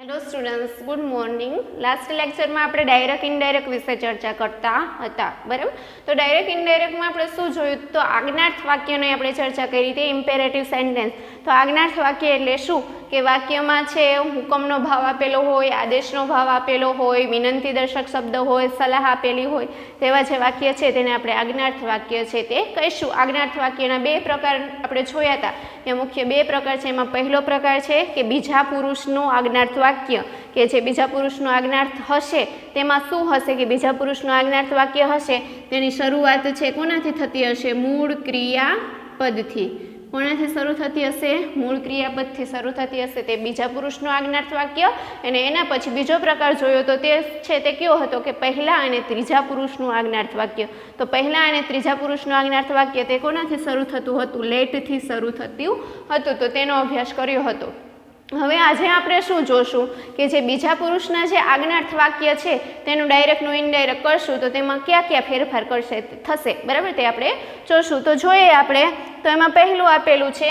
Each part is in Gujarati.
Hello students, good morning. Last lecture में આપણે ડાયરેક્ટ ઇનડાયરેક્ટ વિશે ચર્ચા કરતા હતા, બરાબર? તો ડાયરેક્ટ ઇનડાયરેક્ટ માં આપણે શું જોયું? તો આજ્ઞાર્થ વાક્યની આપણે ચર્ચા કરી હતી, ઇમ્પેરેટિવ સેન્ટેન્સ। તો આજ્ઞાર્થ વાક્ય એટલે શું કે વાક્યમાં છે હુકમનો ભાવ આપેલો હોય, આદેશનો ભાવ આપેલો હોય, વિનંતી દર્શક શબ્દ હોય, સલાહ આપેલી હોય, તેવા જે વાક્ય છે તેને આપણે આજ્ઞાર્થ વાક્ય છે તે કહીશું। આજ્ઞાર્થ વાક્યના બે પ્રકાર આપણે જોયા હતા, કે મુખ્ય બે પ્રકાર છે। એમાં પહેલો પ્રકાર છે કે બીજા પુરુષનું આજ્ઞાર્થ વાક્ય, કે જે બીજા પુરુષનો આજ્ઞાર્થ હશે તેમાં શું હશે કે બીજા પુરુષનો આજ્ઞાર્થ વાક્ય હશે તેની શરૂઆત છે કોનાથી થતી હશે? મૂળ ક્રિયાપદથી। કોનાથી શરૂ થતી હશે? મૂળ ક્રિયાપદથી શરૂ થતી હશે, તે બીજા પુરુષનો આજ્ઞાર્થ વાક્ય। અને એના પછી બીજો પ્રકાર જોયો તો તે છે તે કયો હતો કે પહેલા અને ત્રીજા પુરુષનું આજ્ઞાર્થ વાક્ય। તો પહેલા અને ત્રીજા પુરુષનું આજ્ઞાર્થ વાક્ય તે કોનાથી શરૂ થતું હતું? લેટથી શરૂ થતું હતું। તો તેનો અભ્યાસ કર્યો હતો। હવે આજે આપણે શું જોશું કે જે બીજા પુરુષના જે આજ્ઞાર્થ વાક્ય છે તેનું ડાયરેક્ટનું ઇનડાયરેક્ટ કરશું તો તેમાં કયા કયા ફેરફાર થશે, બરાબર? તે આપણે જોશું। તો જોઈએ આપણે, તો એમાં પહેલું આપેલું છે,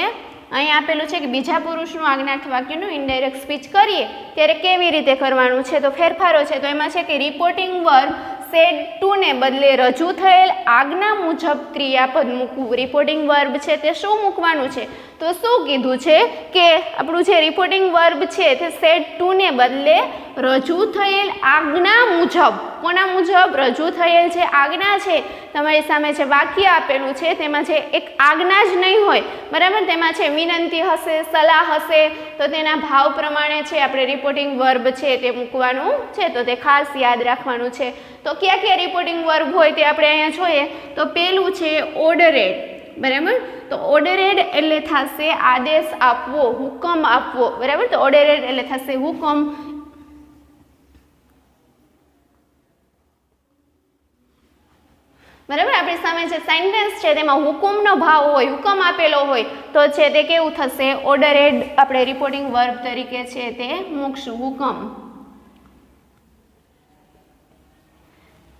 અહીં આપેલું છે કે બીજા પુરુષનું આજ્ઞાર્થ વાક્યનું ઇનડાયરેક્ટ સ્પીચ કરીએ ત્યારે કેવી રીતે કરવાનું છે? તો ફેરફારો છે, તો એમાં છે કે રિપોર્ટિંગ વર્બ સેડ ટુ ને બદલે રજૂ થયેલ આજ્ઞા મુજબ ક્રિયાપદ મૂકવું। રિપોર્ટિંગ વર્બ છે તે શું મૂકવાનું છે? તો શું કીધું છે કે આપણું જે રિપોર્ટિંગ વર્બ છે તે સેડ ટુ ને બદલે રજૂ થયેલ આજ્ઞા મુજબ, કોના મુજબ? રજૂ થયેલ જે આજ્ઞા છે, તમારી સામે જે વાક્ય આપેલું છે તેમાં જે એક આજ્ઞા જ નહીં હોય, બરાબર? તેમાં છે વિનંતી હશે, સલાહ હશે, તો તેના ભાવ પ્રમાણે છે આપણે રિપોર્ટિંગ વર્બ છે તે મૂકવાનું છે। તો તે ખાસ યાદ રાખવાનું છે। તો ક્યાં ક્યાં રિપોર્ટિંગ વર્બ હોય તે આપણે અહીંયા જોઈએ। તો પેલું છે ઓર્ડરેડ, બરાબર? તો ઓર્ડરેડ એટલે થશે આદેશ આપવો, હુકમ આપવો, બરાબર? તો ઓર્ડરેડ એટલે થશે હુકમ। બરાબર, આપણી સામે જે સેન્ટેન્સ છે તેમાં હુકમનો ભાવ હોય, હુકમ આપેલો હોય તો છે તે કેવું થશે? ઓર્ડરેડ આપણે રિપોર્ટિંગ વર્બ તરીકે છે તે મૂકશું, હુકમ।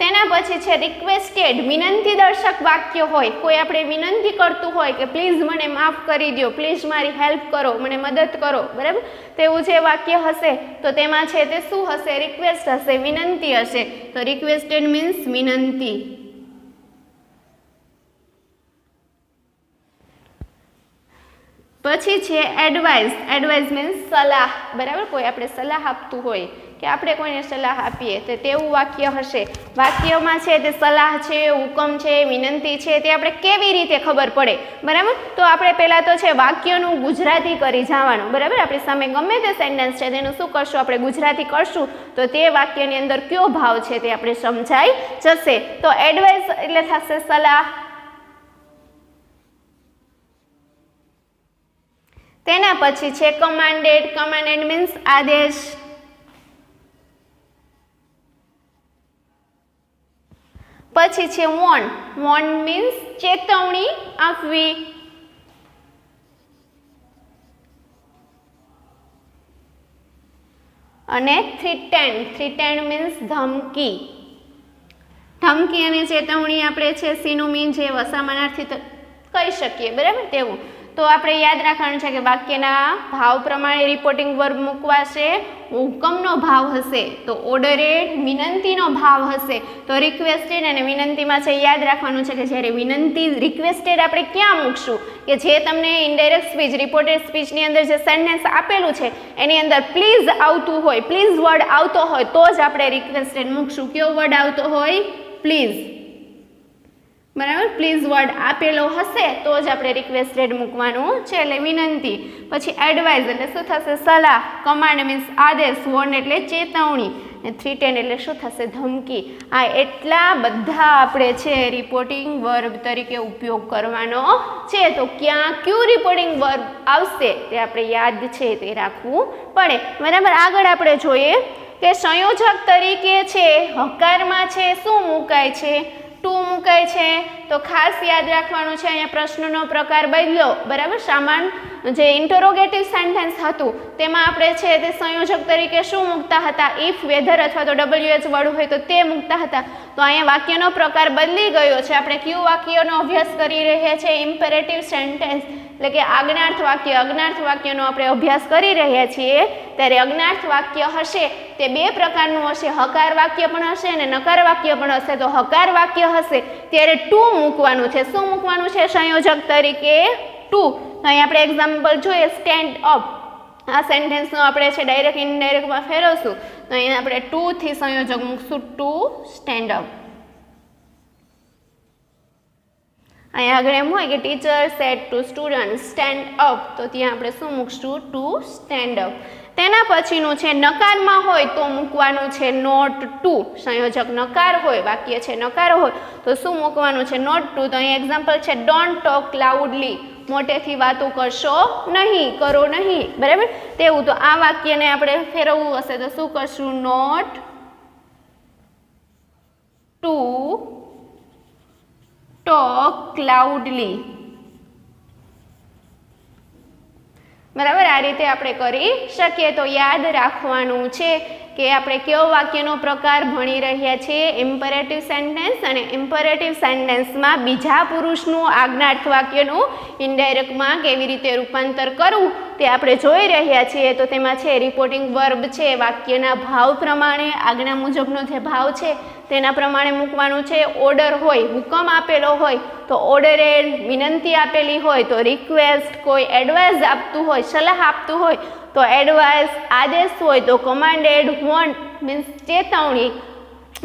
તેના પછી છે રિક્વેસ્ટેડ, વિનંતી દર્શક વાક્ય હોય, કોઈ આપણે વિનંતી કરતું હોય કે પ્લીઝ મને માફ કરી દો, પ્લીઝ મારી હેલ્પ કરો, મને મદદ કરો, બરાબર? તેવું જે વાક્ય હશે તો તેમાં છે તે શું હશે? રિક્વેસ્ટ હશે, વિનંતી હશે। તો રિક્વેસ્ટેડ મીન્સ વિનંતી। પછી છે એડવાઇઝ, એડવાઇઝ મીન્સ સલાહ, બરાબર? કોઈ આપણે સલાહ આપતું હોય કે આપણે કોઈને સલાહ આપીએ તો તેવું વાક્ય હશે। વાક્યમાં છે તે સલાહ છે, હુકમ છે, વિનંતી છે, તે આપણે કેવી રીતે ખબર પડે, બરાબર? તો આપણે પહેલાં તો છે વાક્યનું ગુજરાતી કરી જવાનું, બરાબર? આપણી સામે ગમે તે સેન્ટેન્સ છે તેનું શું કરશું? આપણે ગુજરાતી કરશું તો તે વાક્યની અંદર કયો ભાવ છે તે આપણે સમજાઈ જશે। તો એડવાઇઝ એટલે થશે સલાહ। તેના પછી છે કમાન્ડેડ, કમાન્ડેડ મીન્સ આદેશ। પછી છે વોર્ન, વોર્ન મીન્સ ચેતવણી આપવી। અને થ્રીટેન્ડ, થ્રીટેન્ડ મીન્સ ધમકી। ધમકી અને ચેતવણી આપણે છે સિનોનિમ જે સમાનાર્થી કહી શકીએ, બરાબર? તેવું તો આપણે યાદ રાખવાનું છે કે વાક્યના ભાવ પ્રમાણે રિપોર્ટિંગ વર્બ મૂકવાશે। હુકમનો ભાવ હશે તો ઓર્ડરેડ, વિનંતીનો ભાવ હશે તો રિક્વેસ્ટેડ, અને વિનંતીમાં છે યાદ રાખવાનું છે કે જ્યારે વિનંતી રિક્વેસ્ટેડ આપણે ક્યાં મૂકશું? કે જે તમને ઇનડાયરેક્ટ સ્પીચ, રિપોર્ટેડ સ્પીચની અંદર જે સેન્ટેન્સ આપેલું છે એની અંદર પ્લીઝ આવતું હોય, પ્લીઝ વર્ડ આવતો હોય તો જ આપણે રિક્વેસ્ટેડ મૂકશું। કયો વર્ડ આવતો હોય? પ્લીઝ, બરાબર? પ્લીઝ વર્ડ આપેલો હશે તો જ આપણે રિક્વેસ્ટેડ મૂકવાનું છે, એટલે વિનંતી। પછી એડવાઇઝ એટલે શું થશે? સલાહ। કમાન્ડ મીન્સ આદેશ, વોર્ન એટલે ચેતવણી, અને થ્રીટેન્ડ એટલે શું થશે? ધમકી। આ એટલા બધા આપણે છે રિપોર્ટિંગ વર્બ તરીકે ઉપયોગ કરવાનો છે। તો ક્યાં કયું રિપોર્ટિંગ વર્બ આવશે તે આપણે યાદ છે તે રાખવું પડે, બરાબર? આગળ આપણે જોઈએ કે સંયોજક તરીકે છે હકારમાં છે શું મુકાય છે? ટુ મુકાય છે। તો તો ખાસ યાદ રાખવાનું છે અહીંયા પ્રશ્નનો પ્રકાર બદલો, બરાબર. સામાન જે ઇન્ટરોગેટિવ સેન્ટેન્સ હતું તેમાં આપણે છે તે સંયોજક તરીકે શું મૂકતા હતા? ઇફ, વેધર અથવા તો WH વાળું હોય તો તે મૂકતા હતા. તો અહીંયા વાક્યનો પ્રકાર બદલી ગયો છે. આપણે કયું વાક્યનો અભ્યાસ કરી રહ્યા છીએ? ઇમ્પેરેટિવ સેન્ટેન્સ એટલે કે આજ્ઞાર્થ વાક્ય. આજ્ઞાર્થ વાક્યનો આપણે અભ્યાસ કરી રહ્યા છીએ. ત્યારે આજ્ઞાર્થ વાક્ય હશે તે બે પ્રકારનું હશે. હકાર વાક્ય પણ હશે અને નકાર વાક્ય પણ હશે. તો હકાર વાક્ય હશે ત્યારે ટુ મૂકવાનું છે. શું મૂકવાનું છે સંયોજક તરીકે? ટુ. તો અહીં આપણે એક્ઝામ્પલ જોઈએ. સ્ટેન્ડ અપ, આ સેન્ટેન્સનો આપણે છે ડાયરેક્ટ ઇનડાયરેક્ટમાં ફેરવશું. તો અહીં આપણે ટુ થી સંયોજક મૂકશું, ટુ સ્ટેન્ડ અપ. અહીંયા આગળ એમ હોય કે teacher said to student stand up, તો ત્યાં આપણે શું મૂકશું? To stand up. તેના પછીનું છે નકારમાં હોય તો મૂકવાનું છે નોટ ટુ. સંયોજક નકાર હોય, વાક્ય છે નકાર હોય તો શું મૂકવાનું છે? Not two. તો અહીં એક્ઝામ્પલ છે ડોન્ટ ટોક લાઉડલી, મોટેથી વાતો કરશો નહીં, કરો નહીં, બરાબર. તેવું તો આ વાક્યને આપણે ફેરવવું હશે તો શું કરશું? નોટ ટુ ટોક લાઉડલી, બરાબર. આ રીતે આપણે કરી શકીએ. તો યાદ રાખવાનું છે કે આપણે કયો વાક્યનો પ્રકાર ભણી રહ્યા છીએ? Imperative sentence. અને ઇમ્પેરેટિવ સેન્ટેન્સમાં બીજા પુરુષનું આજ્ઞાર્થ વાક્યનું ઇનડાયરેક્ટમાં કેવી રીતે રૂપાંતર કરવું તે આપણે જોઈ રહ્યા છીએ. તો તેમાં છે રિપોર્ટિંગ વર્બ છે, વાક્યના ભાવ પ્રમાણે આજ્ઞા મુજબનો જે ભાવ છે તેના પ્રમાણે મૂકવાનું છે. ઓર્ડર હોય, હુકમ આપેલો હોય તો ઓર્ડરેડ, વિનંતી આપેલી હોય તો રિક્વેસ્ટ, કોઈ એડવાઇસ આપતું હોય, સલાહ આપતું હોય તો એડવાઇસ, આદેશ હોય તો કમાન્ડેડ, વોન્ટ મીન્સ ચેતવણી,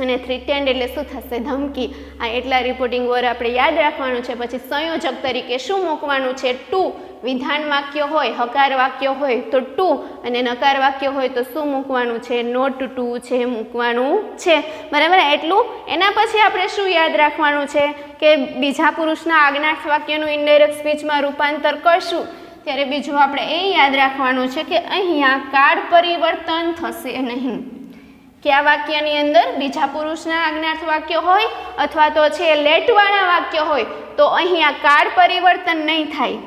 અને થ્રેટેન્ડ એટલે શું થશે? ધમકી. આ એટલા રિપોર્ટિંગ વર્બ આપણે યાદ રાખવાનું છે. પછી સંયોજક તરીકે શું મૂકવાનું છે? ટુ. વિધાન વાક્ય હોય, હકાર વાક્ય હોય તો ટુ, અને નકાર વાક્ય હોય તો શું મૂકવાનું છે? નોટ ટુ છે મૂકવાનું છે, બરાબર. એટલું. એના પછી આપણે શું યાદ રાખવાનું છે કે બીજા પુરુષના આજ્ઞાર્થ વાક્યનું ઇનડાયરેક્ટ સ્પીચમાં રૂપાંતર કરશું ત્યારે બીજું આપણે એ યાદ રાખવાનું છે કે અહીંયા કાળ પરિવર્તન થશે નહીં. કે આ વાક્યની અંદર બીજા પુરુષના આજ્ઞાર્થ વાક્ય હોય અથવા તો છે લેટવાળા વાક્ય હોય તો અહીંયા કાળ પરિવર્તન નહીં થાય.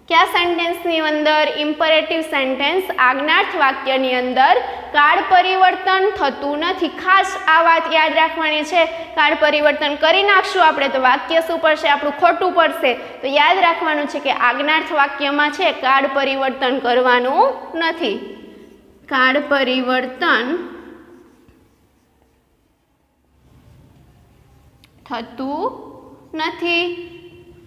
કયા સેન્ટેન્સની અંદર? ઇમ્પેરેટિવ સેન્ટેન્સ આજ્ઞાર્થ વાક્યની અંદર કાળ પરિવર્તન થતું નથી. ખાસ આ વાત યાદ રાખવાની છે. કાળ પરિવર્તન કરી નાખશું આપણે તો વાક્ય શું પડશે? આપણું ખોટું પડશે. તો યાદ રાખવાનું છે કે આજ્ઞાર્થ વાક્યમાં છે કાળ પરિવર્તન કરવાનું નથી. કાળ પરિવર્તન થતું નથી,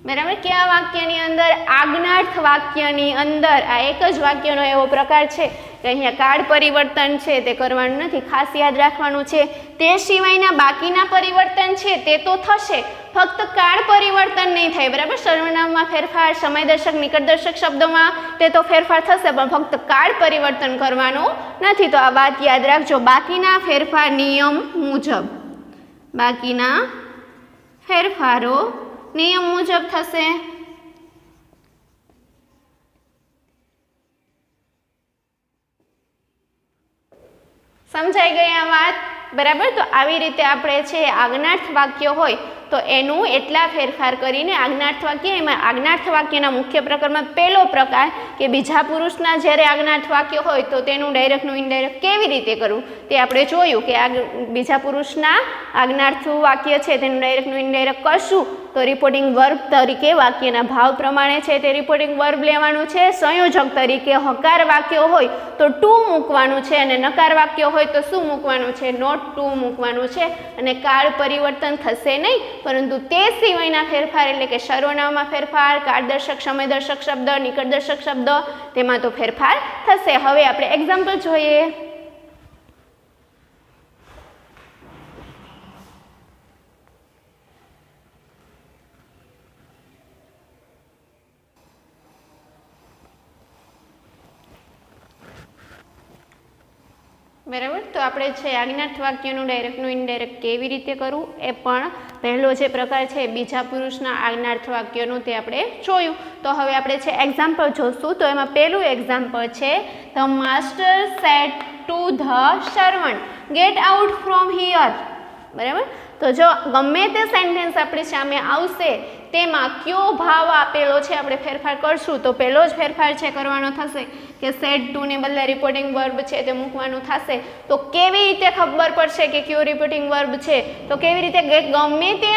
બરાબર. કયા વાક્યની અંદર? આજ્ઞાર્થ વાક્યની અંદર. આ એક જ વાક્યનો એવો પ્રકાર છે કે અહીંયા કાળ પરિવર્તન છે તે કરવાનું નથી. ખાસ યાદ રાખવાનું છે. તે સિવાયના બાકીના પરિવર્તન છે તે તો થશે, ફક્ત કાળ પરિવર્તન નહીં થાય, બરાબર. સર્વનામમાં ફેરફાર, સમયદર્શક, નિકટદર્શક શબ્દોમાં તે તો ફેરફાર થશે પણ ફક્ત કાળ પરિવર્તન કરવાનું નથી. તો આ વાત યાદ રાખજો. બાકીના ફેરફાર નિયમ મુજબ, બાકીના ફેરફારો નિયમ મુજબ થશે. સમજાઈ ગઈ આ વાત, બરાબર. તો આવી રીતે આપણે છે આજ્ઞાર્થ વાક્ય હોય તો એનું એટલા ફેરફાર કરીને આજ્ઞાર્થ વાક્ય, એમાં આજ્ઞાર્થ વાક્યના મુખ્ય પ્રકારમાં પહેલો પ્રકાર કે બીજા પુરુષના જ્યારે આજ્ઞાર્થ વાક્ય હોય તો તેનું ડાયરેક્ટનું ઇનડાયરેક્ટ કેવી રીતે કરવું તે આપણે જોયું કે આ બીજા પુરુષના આજ્ઞાર્થ વાક્ય છે તેનું ડાયરેક્ટનું ઇનડાયરેક્ટ કરશું તો રિપોર્ટિંગ વર્બ તરીકે વાક્યના ભાવ પ્રમાણે છે તે રિપોર્ટિંગ વર્બ લેવાનું છે. સંયોજક તરીકે હકાર વાક્ય હોય તો ટુ મૂકવાનું છે અને નકાર વાક્ય હોય તો શું મૂકવાનું છે? નોટ ટુ મૂકવાનું છે. અને કાળ પરિવર્તન થશે નહીં, પરંતુ તે સિવાયના ફેરફાર એટલે કે સર્વનામમાં ફેરફાર, કાળદર્શક, સમયદર્શક શબ્દ, નિકટદર્શક શબ્દ તેમાં તો ફેરફાર થશે. હવે આપણે એક્ઝામ્પલ જોઈએ. બરાબર. તો આપણે છે આજ્ઞાર્થ વાક્યનું ડાયરેક્ટનું ઇનડાયરેક્ટ કેવી રીતે કરવું એ પણ પહેલો જે પ્રકાર છે બીજા પુરુષના આજ્ઞાર્થ વાક્યનું તે આપણે જોયું. તો હવે આપણે છે એક્ઝામ્પલ જોશું. તો એમાં પહેલું એક્ઝામ્પલ છે the master said to the servant gate out from here, બરાબર. તો જો ગમે તે સેન્ટેન્સ આપણી સામે આવશે તેમાં કયો ભાવ આપેલો છે આપણે ફેરફાર કરશું તો પહેલો જ ફેરફાર છે કરવાનો થશે કે સેડ ટુ ને બદલે રિપોર્ટિંગ વર્બ છે તે મૂકવાનું થશે. તો કેવી રીતે ખબર પડશે કે કયો રિપોર્ટિંગ વર્બ છે? તો કેવી રીતે ગમે તે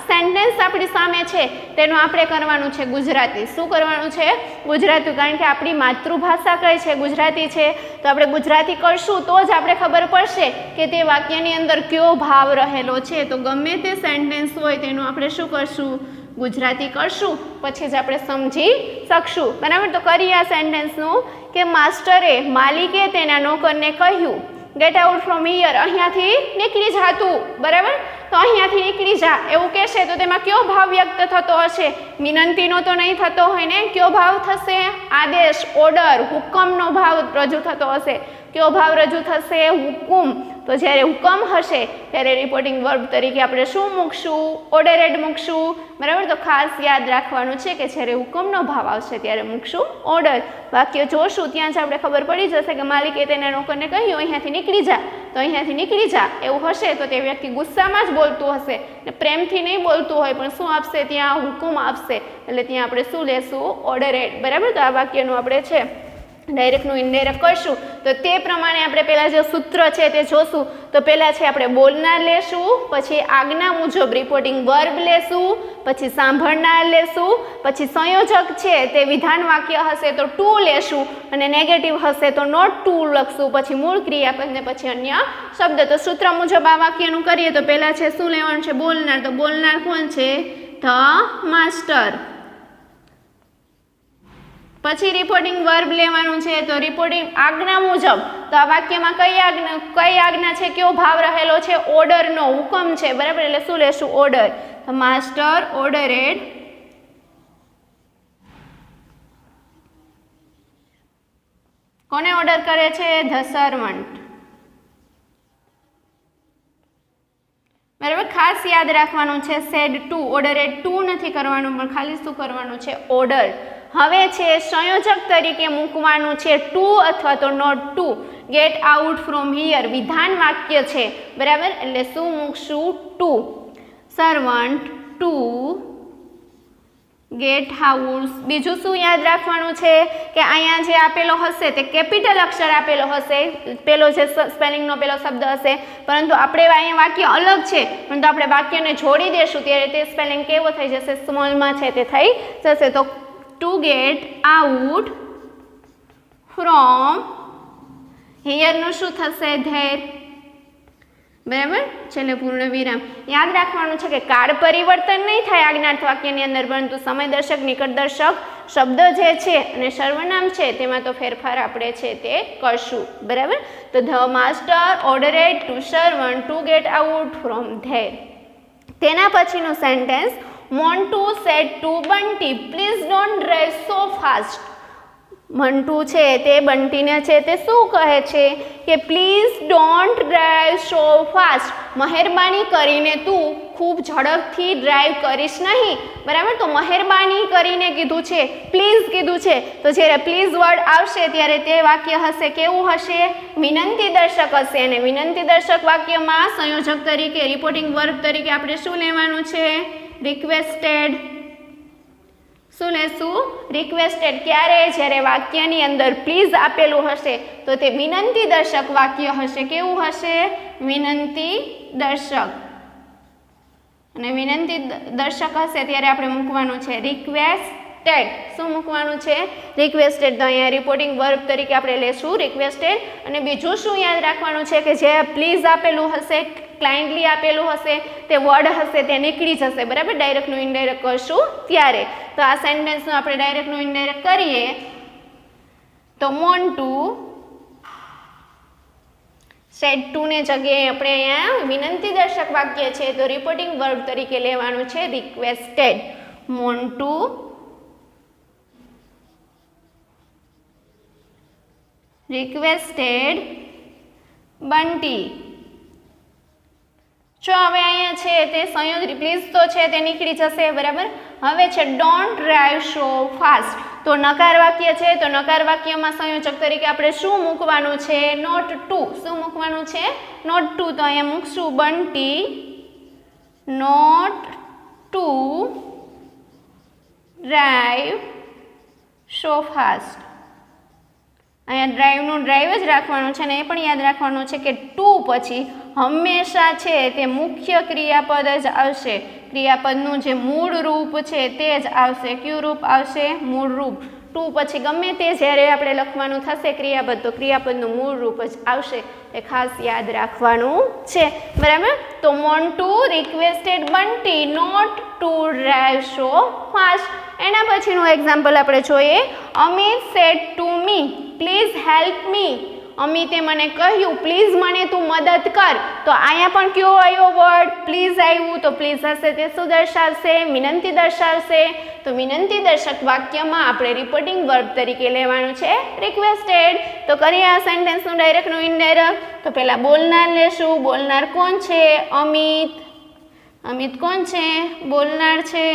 સેન્ટેન્સ આપણી સામે છે તેનું આપણે કરવાનું છે ગુજરાતી. શું કરવાનું છે? ગુજરાતી. કારણ કે આપણી માતૃભાષા કઈ છે? ગુજરાતી છે. તો આપણે ગુજરાતી કરશું તો જ આપણે ખબર પડશે કે તે વાક્યની અંદર કયો ભાવ રહેલો છે. તો ગમે તે સેન્ટેન્સ હોય તેનું આપણે શું કરશું? ગુજરાતી કરશું, પછી જ આપણે સમજી શકશું. બરાબર. તો કરીએ આ સેન્ટેન્સનું કે માસ્ટરે માલિકે તેના નોકરને કહ્યું ગેટ આઉટ ફ્રોમ હિયર, અહીંયાથી નીકળી જા તું. બરાબર. તો અહીંયાથી નીકળી જા એવું કહેશે તો તેમાં કયો ભાવ વ્યક્ત થતો હશે? વિનંતીનો તો નહીં થતો હોય ને. કયો ભાવ થશે? આદેશ, ઓર્ડર, હુકમનો ભાવ રજૂ થતો હશે. કયો ભાવ રજૂ થશે? હુકુમ. તો જ્યારે હુકમ હશે ત્યારે રિપોર્ટિંગ વર્બ તરીકે આપણે શું મૂકશું? ઓર્ડરેડ મૂકશું. બરાબર. તો ખાસ યાદ રાખવાનું છે કે જ્યારે હુકમનો ભાવ આવશે ત્યારે મૂકશું ઓર્ડર. વાક્ય જોશું ત્યાં જ આપણે ખબર પડી જશે કે માલિકે તેના નોકરને કહ્યું અહીંયાથી નીકળી જા. તો અહીંયાથી નીકળી જા એવું હશે તો તે વ્યક્તિ ગુસ્સામાં જ બોલતું હશે ને પ્રેમથી નહીં બોલતું હોય પણ શું આપશે? ત્યાં હુકમ આપશે. એટલે ત્યાં આપણે શું લેશું? ઓર્ડરેડ. બરાબર. તો આ વાક્યનું આપણે છે ડાયરેક્ટનું ઇનડાયરેક્ટ કરશું તો તે પ્રમાણે આપણે પહેલાં જે સૂત્ર છે તે જોશું. તો પહેલાં છે આપણે બોલનાર લેશું, પછી આજ્ઞા મુજબ રિપોર્ટિંગ વર્બ લેશું, પછી સાંભળનાર લેશું, પછી સંયોજક છે તે વિધાન વાક્ય હશે તો ટુ લેશું અને નેગેટિવ હશે તો નોટ ટુ લખશું, પછી મૂળ ક્રિયાપદ ને પછી અન્ય શબ્દ. તો સૂત્ર મુજબ આ વાક્યનું કરીએ તો પહેલાં છે શું લેવાનું છે? બોલનાર. તો બોલનાર કોણ છે? The master. પછી રિપોર્ટિંગ વર્બ લેવાનું છે તો રિપોર્ટિંગ આજ્ઞા મુજબ. તો આ વાક્યમાં કઈ આજ્ઞા છે? કયો ભાવ રહેલો છે? ઓર્ડરનો, હુકમ છે. બરાબર. એટલે શું લેશું? ઓર્ડર. તો માસ્ટર ઓર્ડરેડ કોને ઓર્ડર કરે છે? The servant. બરાબર. ખાસ યાદ રાખવાનું છે સેડ ટુ. ઓર્ડરેડ ટુ નથી કરવાનું પણ ખાલી શું કરવાનું છે? ઓર્ડર. હવે છે સંયોજક તરીકે મૂકવાનું છે ટુ અથવા તો not to. Get out from here વિધાન વાક્ય છે. બરાબર. એટલે શું મૂકશું? To. Servant to get house. બીજું શું યાદ રાખવાનું છે કે અહીંયા જે આપેલો હશે તે કેપિટલ અક્ષર આપેલો હશે. પેલો જે સ્પેલિંગનો પેલો શબ્દ હશે પરંતુ આપણે અહીંયા વાક્ય અલગ છે પરંતુ આપણે વાક્યને જોડી દેશું ત્યારે તે સ્પેલિંગ કેવો થઈ જશે? સ્મોલમાં છે તે થઈ જશે. તો to get out from here નું શું થશે? there. બરાબર. છેલ્લે પૂર્ણ વિરામ. યાદ રાખવાનું છે કે કાળ પરિવર્તન નહીં થાય આજ્ઞાર્થ વાક્યની અંદર પરંતુ સમયદર્શક, નિકટદર્શક શબ્દ જે છે અને સર્વનામ છે તેમાં તો ફેરફાર આપણે છે તે કરશું. બરાબર. તો the master ordered to servant to get out from there. તેના પછીનું sentence Montu said to Bunty please don't drive so fast. Mantu છે તે બંટીને છે તે શું કહે છે કે please don't drive so fast. મહેરબાની કરીને તું ખૂબ ઝડપથી ડ્રાઈવ કરીશ નહીં. બરાબર. તો મહેરબાની કરીને કીધું છે, પ્લીઝ કીધું છે. તો જ્યારે પ્લીઝ વર્ડ આવશે ત્યારે તે વાક્ય હશે કેવું હશે? વિનંતી દર્શક હશે. અને વિનંતી દર્શક વાક્યમાં સંયોજક તરીકે રિપોર્ટિંગ વર્બ તરીકે આપણે શું લેવાનું છે? રિક્વેસ્ટેડ. શું લેશું? રિક્વેસ્ટેડ. ક્યારે? જ્યારે વાક્યની અંદર પ્લીઝ આપેલું હશે તો તે વિનંતી દર્શક વાક્ય હશે. કેવું હશે? વિનંતી દર્શક. અને વિનંતી દર્શક હશે ત્યારે આપણે મૂકવાનું છે રિક્વેસ્ટેડ. શું મૂકવાનું છે? રિક્વેસ્ટેડ. તો અહીંયા રિપોર્ટિંગ વર્બ તરીકે આપણે લેશું રિક્વેસ્ટેડ. અને બીજું શું યાદ રાખવાનું છે કે જે પ્લીઝ આપેલું હશે, ક્લાઇન્ટલી આપેલું હશે તે વર્ડ હશે તે નીકળી જશે. બરાબર. ડાયરેક્ટનું ઇનડાયરેક્ટ કરશું ત્યારે. તો આ સેન્ટેન્સનું આપણે ડાયરેક્ટનું ઇનડાયરેક્ટ કરીએ તો મોન્ટુ સેડ ટુ ને જગ્યાએ આપણે અહીંયા વિનંતી દર્શક વાક્ય છે તો રિપોર્ટિંગ વર્બ તરીકે લેવાનું છે રિક્વેસ્ટેડ. મોન્ટુ રિક્વેસ્ટેડ બંટી. જો હવે અહીંયા છે તે સંયોગ પ્લીઝ તો છે તે નીકળી જશે. બરાબર. હવે છે ડોન્ટ ડ્રાઈવ સો ફાસ્ટ. તો નકાર વાક્ય છે તો નકાર વાક્યમાં સંયોજક તરીકે આપણે શું મૂકવાનું છે? Not two. શું મૂકવાનું છે? Not two. તો અહીંયા મૂકશું Bunty not to drive so fast. અહીંયા ડ્રાઈવનું ડ્રાઈવ જ રાખવાનું છે ને એ પણ યાદ રાખવાનું છે કે ટુ પછી હંમેશા છે તે મુખ્ય ક્રિયાપદ જ આવશે. ક્રિયાપદનું જે મૂળ રૂપ છે તે જ આવશે. કયું રૂપ આવશે? મૂળ રૂપ. ટુ પછી ગમે તે જ્યારે આપણે લખવાનું થશે ક્રિયાપદ તો ક્રિયાપદનું મૂળ રૂપ જ આવશે. એ ખાસ યાદ રાખવાનું છે. બરાબર. તો Montu requested Bunty not to drive so fast. એના પછીનું એક્ઝામ્પલ આપણે જોઈએ. Amit said to me please help me. અમિતે મને કહ્યું પ્લીઝ મને તું મદદ કર. તો અહીંયા પણ કયો આવ્યો વર્ડ? પ્લીઝ આવ્યું. તો પ્લીઝ હશે તે શું દર્શાવશે? વિનંતી દર્શાવશે. તો વિનંતી દર્શક વાક્યમાં આપણે રિપોર્ટિંગ વર્બ તરીકે લેવાનું છે રિક્વેસ્ટેડ. તો કરીએ આ સેન્ટેન્સનું ડાયરેક્ટનું ઇનડાયરેક્ટ. તો પહેલા બોલનાર લેશું. બોલનાર કોણ છે? અમિત. અમિત કોણ છે? બોલનાર છે.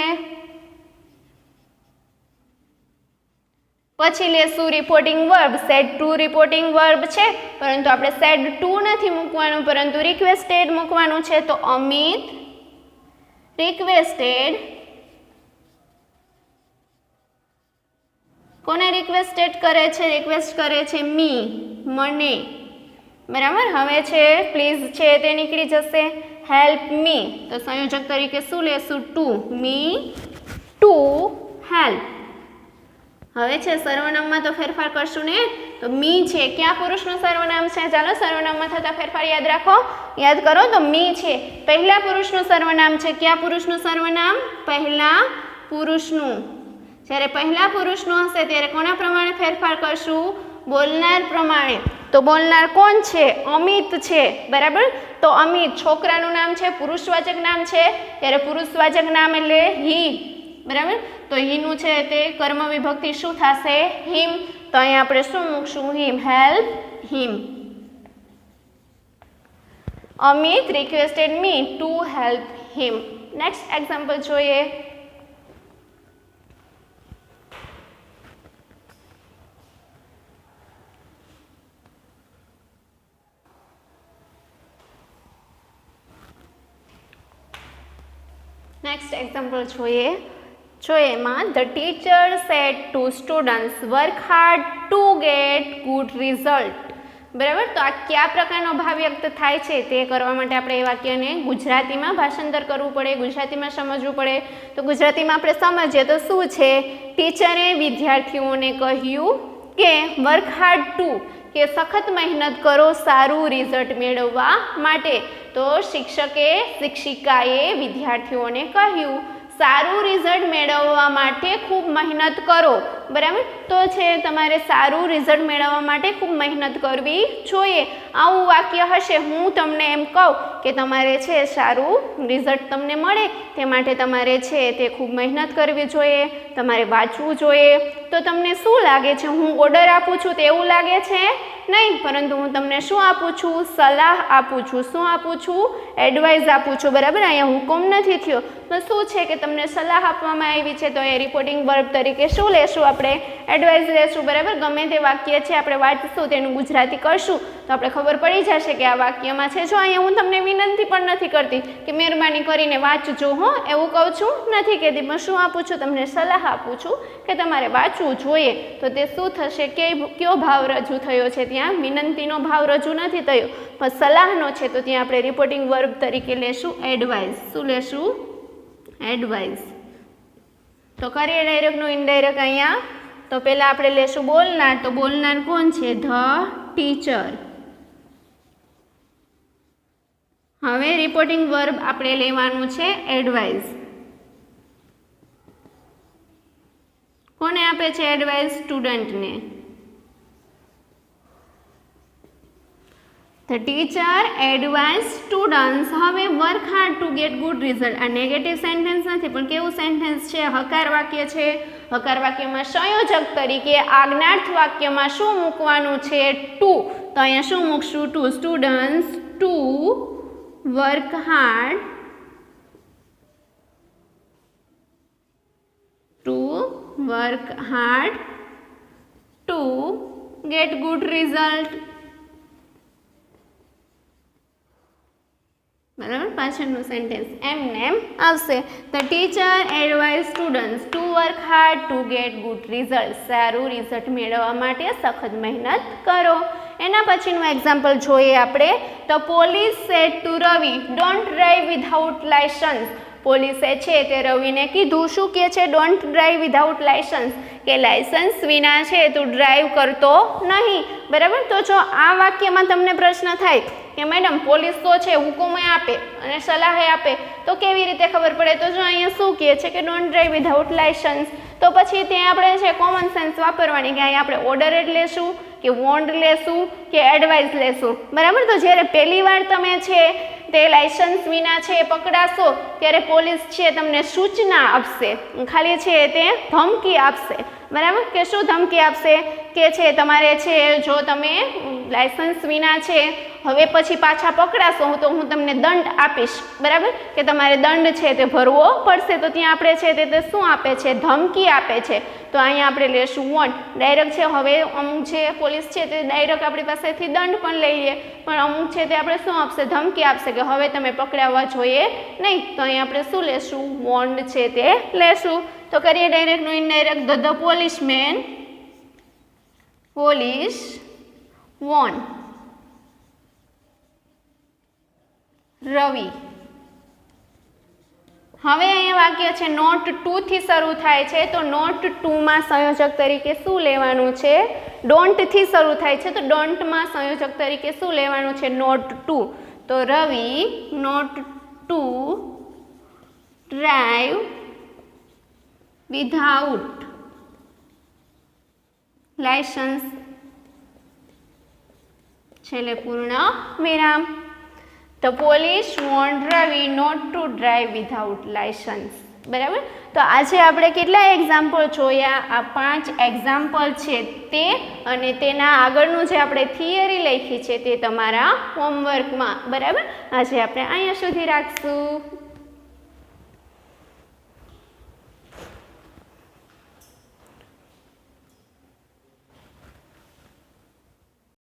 પછી લેશું reporting verb. Said to reporting verb છે પરંતુ આપણે સેડ ટુ નથી મૂકવાનું પરંતુ રિક્વેસ્ટેડ મૂકવાનું છે. તો અમિત રિક્વેસ્ટેડ. કોને રિક્વેસ્ટેડ કરે છે? રિક્વેસ્ટ કરે છે મી, મને. બરાબર. હવે છે પ્લીઝ છે તે નીકળી જશે. Help me. તો સંયોજક તરીકે શું લેશું? ટુ. Me to help. હવે છે સર્વનામમાં તો ફેરફાર કરશું ને. તો મી છે ક્યાં પુરુષનું સર્વનામ છે? ચાલો સર્વનામમાં થતા ફેરફાર યાદ રાખો. યાદ કરો. તો મી છે પહેલા પુરુષનું સર્વનામ છે. ક્યાં પુરુષનું સર્વનામ? પહેલા પુરુષનું. જ્યારે પહેલા પુરુષનું હશે ત્યારે કોના પ્રમાણે ફેરફાર કરશું? બોલનાર પ્રમાણે. તો બોલનાર કોણ છે? અમિત છે. બરાબર. તો અમિત છોકરાનું નામ છે, પુરુષવાચક નામ છે ત્યારે પુરુષવાચક નામ એટલે હી. બરાબર. તો હીનું છે તે કર્મ વિભક્તિ શું થશે? હિમ. તો અહીંયા આપણે શું મૂકશું? Him. Help him. Amit requested me to help him. Next example જોઈએ. નેક્સ્ટ એક્ઝામ્પલ જોઈએ. એમાં the teacher said to students work hard to get good result. બરાબર. તો આ કયા પ્રકારનો ભાવ વ્યક્ત થાય છે તે કરવા માટે આપણે એ વાક્યને ગુજરાતીમાં ભાષાંતર કરવું પડે, ગુજરાતીમાં સમજવું પડે. તો ગુજરાતીમાં આપણે સમજીએ તો શું છે? ટીચરે વિદ્યાર્થીઓને કહ્યું કે વર્ક હાર્ડ ટુ કે સખત મહેનત કરો સારું રિઝલ્ટ મેળવવા માટે. તો શિક્ષિકાએ વિદ્યાર્થીઓને કહ્યું સારું રિઝલ્ટ મેળવવા માટે ખૂબ મહેનત કરો. બરાબર. તો છે તમારે સારું રિઝલ્ટ મેળવવા માટે ખૂબ મહેનત કરવી જોઈએ. આવું વાક્ય હશે. હું તમને એમ કહું કે તમારે છે સારું રિઝલ્ટ તમને મળે તે માટે તમારે છે તે ખૂબ મહેનત કરવી જોઈએ, તમારે વાંચવું જોઈએ. તો તમને શું લાગે છે? હું ઓર્ડર આપું છું તેવું લાગે છે? નહીં, પરંતુ હું તમને શું આપું છું? સલાહ આપું છું. શું આપું છું? એડવાઇસ આપું છું. બરાબર. અહીંયા હુકમ નથી થયો. તો શું છે કે તમને સલાહ આપવામાં આવી છે તો એ રિપોર્ટિંગ વર્બ તરીકે શું લેશું? આપણે એડવાઇસ લેશું. બરાબર. ગમે તે વાક્ય છે આપણે વાંચશું તેનું ગુજરાતી કરશું તો આપણે ખબર પડી જશે કે આ વાક્યમાં છે. જો અહીંયા હું તમને વિનંતી પણ નથી કરતી કે મહેરબાની કરીને વાંચજો હો, એવું કહું છું નથી કહેતી, પણ શું આપું છું? તમને સલાહ આપું છું કે તમારે વાંચવું જોઈએ. તો તે શું થશે? કયો ભાવ રજૂ થયો છે? ત્યાં વિનંતીનો ભાવ રજૂ નથી થયો પણ સલાહનો છે. તો ત્યાં આપણે રિપોર્ટિંગ વર્બ તરીકે લેશું એડવાઇસ. શું લેશું? એડવાઇસ. તો કરીએ ડાયરેક્ટનું ઇનડાયરેક્ટ અહીંયા. તો પહેલાં આપણે લેશું બોલનાર. તો બોલનાર કોણ છે? The teacher. હવે રિપોર્ટિંગ વર્બ આપણે લેવાનું છે એડવાઇસ. કોને આપે છે એડવાઇસ? સ્ટુડન્ટને. The teacher advised students. હવે work hard to get good result. આ નેગેટિવ સેન્ટેન્સ નથી પણ કેવું સેન્ટેન્સ છે? હકાર વાક્ય છે. હકાર વાક્યમાં સંયોજક તરીકે આજ્ઞાર્થ વાક્યમાં શું મૂકવાનું છે? ટુ. તો અહીંયા શું મૂકશું? To. Students to work hard to get good result. બરાબર, પાછળનું સેન્ટેન્સ એમને એમ આવશે. The teacher advise students to work hard to get good result. સારું રિઝલ્ટ મેળવવા માટે સખત મહેનત કરો. એના પછીનું એક્ઝામ્પલ જોઈએ આપણે. The police said to Ravi don't drive without licence. પોલીસે છે તે રવિને કીધું, શું કહે છે? ડોન્ટ ડ્રાઈવ વિધાઉટ લાયસન્સ, કે લાયસન્સ વિના છે તું ડ્રાઈવ કરતો નહીં. બરાબર, તો જો આ વાક્યમાં તમને પ્રશ્ન થાય કે મેડમ પોલીસ તો છે હુકુમે આપે અને સલાહે આપે તો કેવી રીતે ખબર પડે? તો જો અહીંયા શું કહે છે કે ડોન્ટ ડ્રાઈવ વિધાઉટ લાયસન્સ, તો પછી ત્યાં આપણે છે કોમન સેન્સ વાપરવાની કે અહીંયા આપણે ઓર્ડર જ લેશું કે વોન્ડ લેશું કે એડવાઇસ લેશું. બરાબર, તો જ્યારે પહેલી વાર તમે છે તે લાયસન્સ વિના છે પકડાશો ત્યારે પોલીસ છે તમને સૂચના આપશે, ખાલી છે તે ધમકી આપશે. બરાબર, કે શું ધમકી આપશે? કે છે તમારે છે જો તમે લાયસન્સ વિના છે હવે પછી પાછા પકડાશો તો હું તમને દંડ આપીશ. બરાબર, કે તમારે દંડ છે તે ભરવો પડશે. તો ત્યાં આપણે છે તે શું આપે છે? ધમકી આપે છે. તો અહીંયા આપણે લેશું વોન્ટ. ડાયરેક્ટ છે હવે અમુક છે પોલીસ છે તે ડાયરેક્ટ આપણી પાસેથી દંડ પણ લઈ લે, પણ અમુક છે તે આપણે શું આપશે? ધમકી આપશે કે હવે તમે પકડાવવા જોઈએ નહીં. તો અહીંયા આપણે શું લેશું? વોન્ડ છે તે લેશું. તો કરીએ ડાયરેક્ટનું ઇનડાયરેક્ટ. ધ પોલીસમેન પોલીસ વોન રવિ. હવે અહીંયા વાક્ય છે નોટ ટુ થી શરૂ થાય છે, તો નોટ ટુમાં સંયોજક તરીકે શું લેવાનું છે? ડોન્ટ થી શરૂ થાય છે, તો ડોન્ટમાં સંયોજક તરીકે શું લેવાનું છે? Not two. તો Ravi not to drive without licence છેલ્લે પૂર્ણ વિરામ. The police want Ravi not to drive without license. બરાબર, તો આજે આપણે કેટલા એક્ઝામ્પલ જોયા? આ 5 એક્ઝામ્પલ છે તે, અને તેના આગળનું જે આપણે થિયરી લખી છે તે તમારા હોમવર્કમાં. બરાબર, આજે આપણે અહીંયા સુધી રાખશું.